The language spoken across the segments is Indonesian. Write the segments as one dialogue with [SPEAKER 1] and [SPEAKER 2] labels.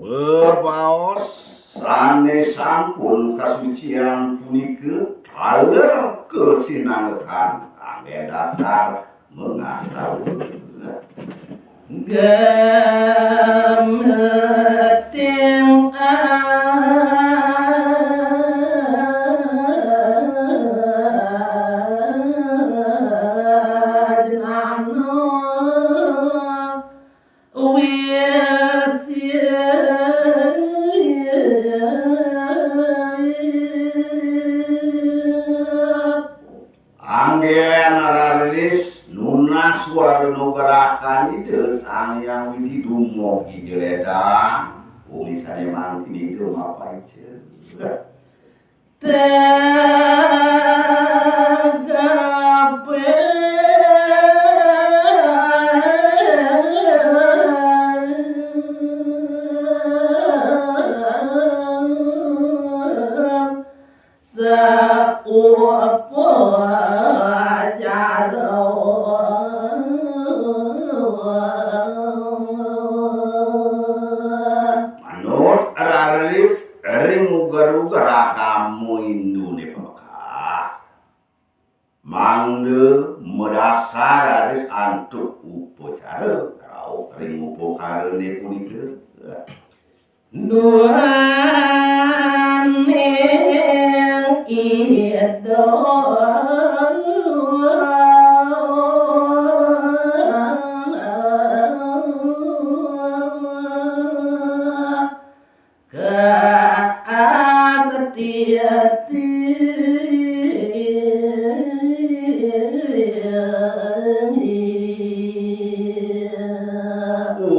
[SPEAKER 1] Bebaos sanesampun kasucian punika haler kesinangekan kangge dasar mengasah gameting gerakan itu sang yang didumogi geledah misalnya mang ini itu apa aja mangde medasar aris antuk upacara rau ring upacarane punika nuhane ido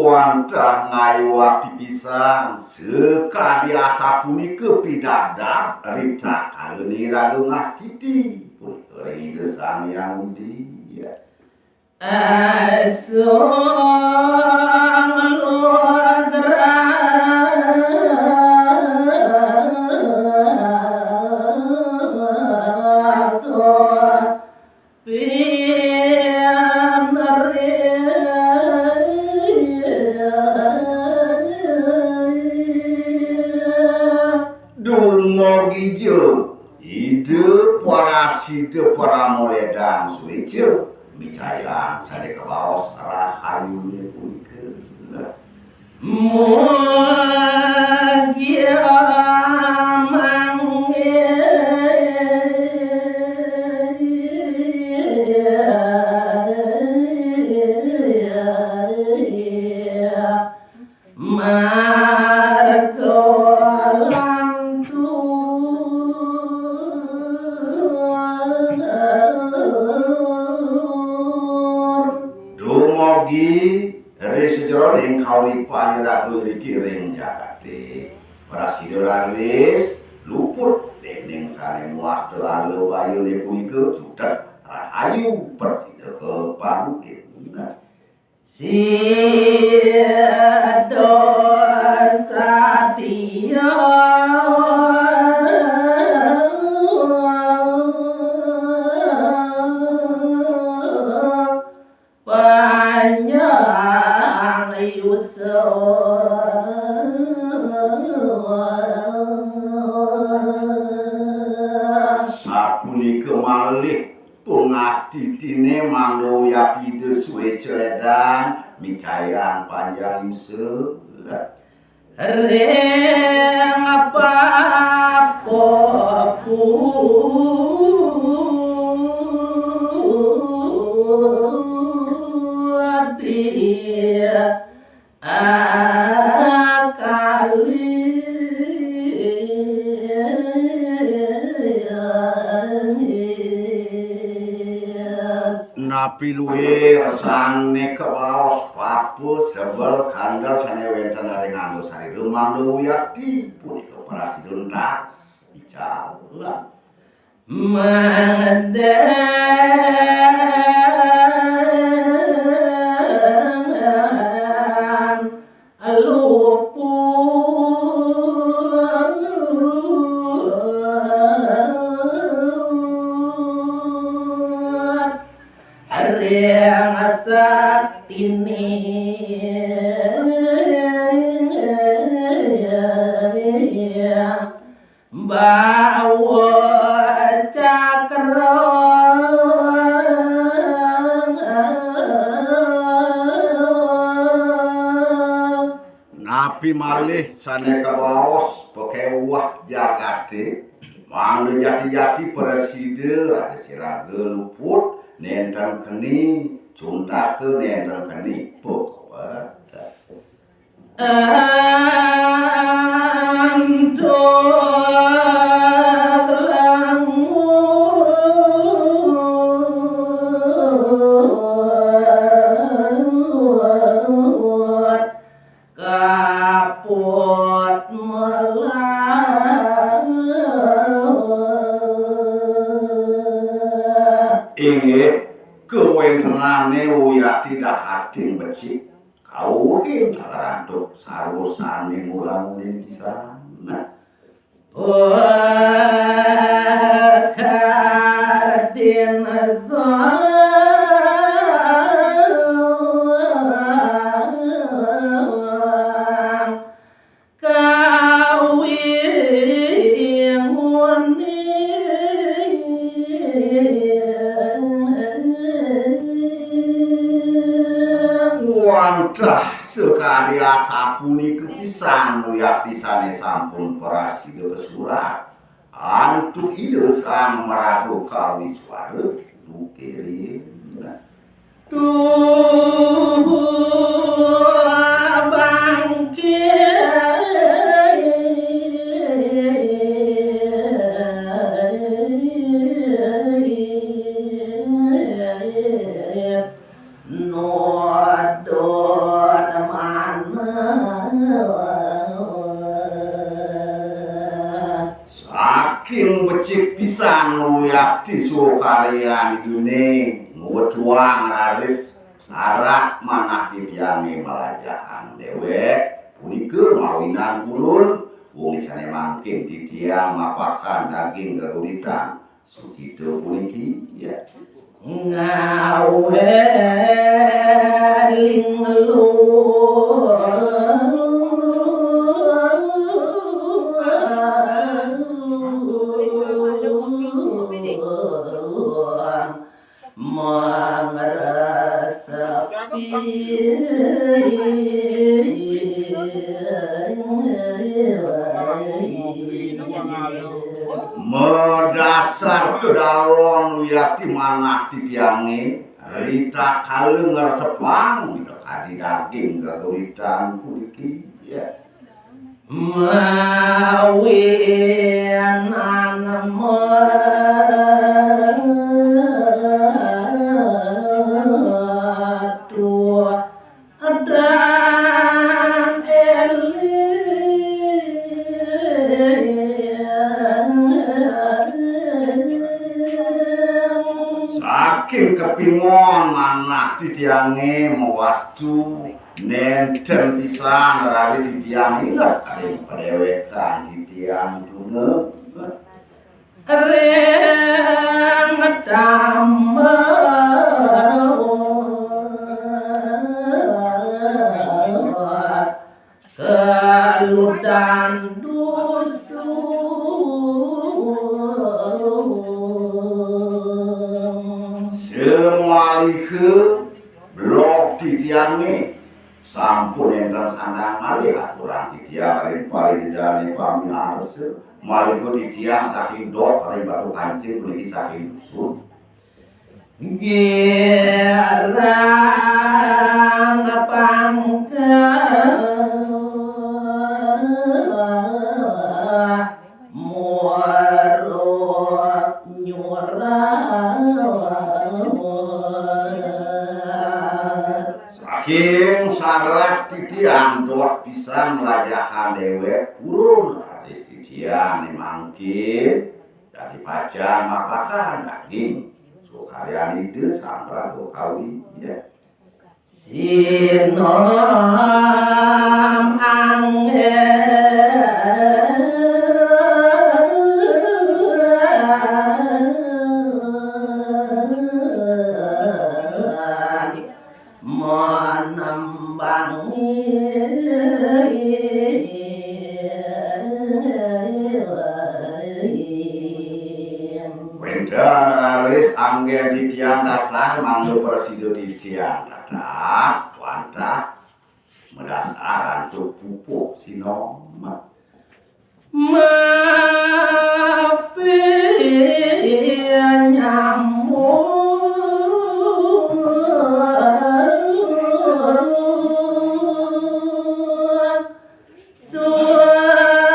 [SPEAKER 1] wantah ngayuak dipisang sekadi asa punika pidadab rita kaleni ragung astiti putri desang yang dia asong luadra Dumogijo ide para sida para moledang suwejo micaya sade kebaos rahayune punika mugia mangge sejroning kauripan ratu dikiring jakate para sidolaris luput dening sane muas telalu bayune punika sutet rahayu persida kepangkit sido satia sapunika malih pungastitine manggo yapide suwe celedang micayang panjang yusuf reng apa popu dia napi luwe resane kebaos apa sebel kandel sane wenten are nganggo sari remang Wiyati punika para siduntas bicara
[SPEAKER 2] mandan luput yang saktini bawa cakra
[SPEAKER 1] napi malih sane kawaos pekewah jagate mangga jati-jati preside rada siraga luput nenten keni cuntake nenten keni pokok
[SPEAKER 2] kaput
[SPEAKER 1] inggih kewentenane Wiyati dahating becik kawuhin tarantuk sarosane mulang-muling pisan
[SPEAKER 2] Kardin
[SPEAKER 1] Wantah sekali sapunika pisan Wiyati sane sampun prasida kesurat antuk ide sang merago kawi suara nukiri saking becik pisan Wiyati sukaryan gini ngutuang raris syarat manah titiange melajahan dewek punika mawinan kulun wong isane mangkin titiang mapakan daging geguritan sucido puniki ya
[SPEAKER 2] ngaweling
[SPEAKER 1] medasar kedalon Wiyati manah titiange rita kaleng ngersepang kadi daging geguritan puniki ya
[SPEAKER 2] mawinan
[SPEAKER 1] saking kepingon manah titiange mewastu nenten pisan rari titiang inget ada pedewekan titiang tune
[SPEAKER 2] reng keludan dusun
[SPEAKER 1] semalike blok titiange sampun enten sandang malih aturan titiang ring paridane pami arse malih titiang saking dok ring batu kancing puniki saking dusun
[SPEAKER 2] gerang pangkat muarot nyurang
[SPEAKER 1] saking tiang dot pisan melajahan dewek kurun hadis titian mangkin dari pajang mapakan daging sukaryan itu sambra kawi ya
[SPEAKER 2] sinom angin menembang
[SPEAKER 1] Wendan raris anggen di tiang dasar mangga persido di tiang atas wantah mendasaran tuh pupuk sinoma
[SPEAKER 2] mapi nyambung sukartin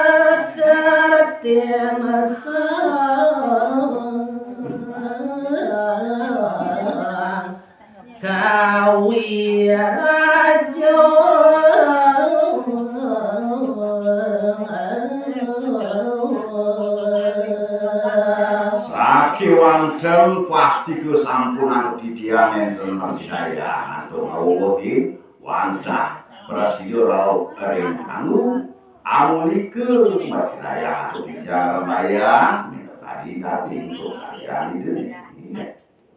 [SPEAKER 2] kawi rajo
[SPEAKER 1] Saki wonten pasti kesampunan didian enten percaya antuk ngawuhi wantah prasidio rau ering kanggo amulikeun percaya antuk didian rembaya tadi dating kalian itu